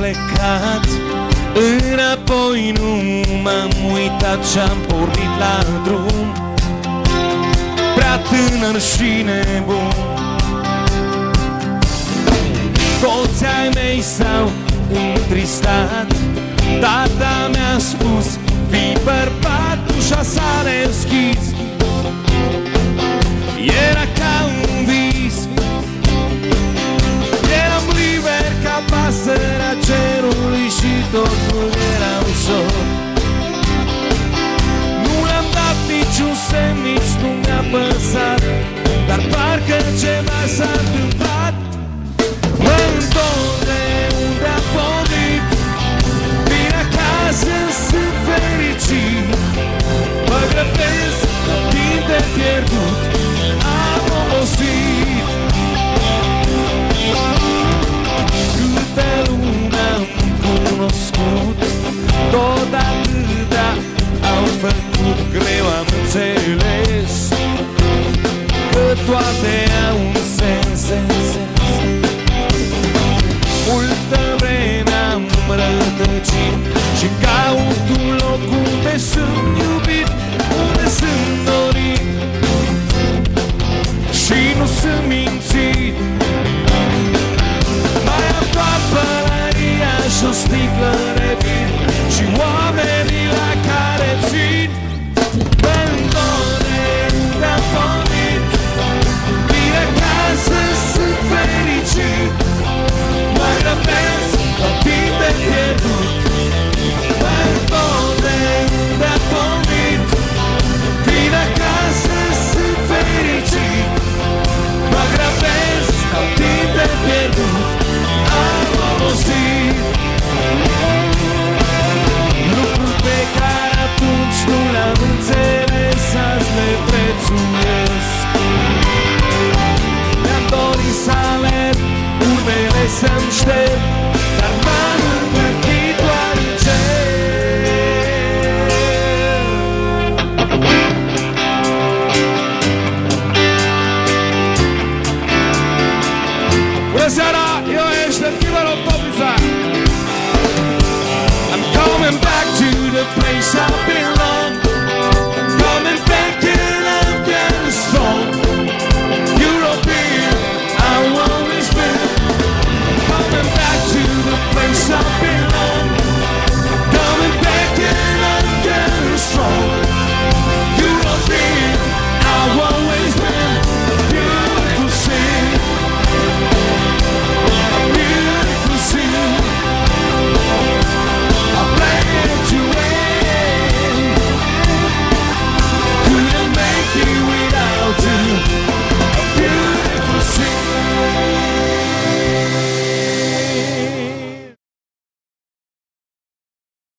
plecat, înapoi nu m-am uitat și-am pornit la drum, prea tânăr și nebun. Toți ai mei s-au întristat, tata mi-a spus: fii bărbat, ușa s-a deschis. Era ca un vis, eram liber ca pasărea cerului și totul era ușor. Nu le-am dat niciun semn, nici nu mi-a păsat, dar parcă ceva s-a întâmplat. Mă întorc de unde am pornit, vin acasă, sunt fericit. Mă grăbesc timp de pierdut, am obosit. Câte lume am cunoscut, tot atâta au făcut. Greu am înțeles că toate au un sens. Multă vreme am rătăcit și caut un loc unde sunt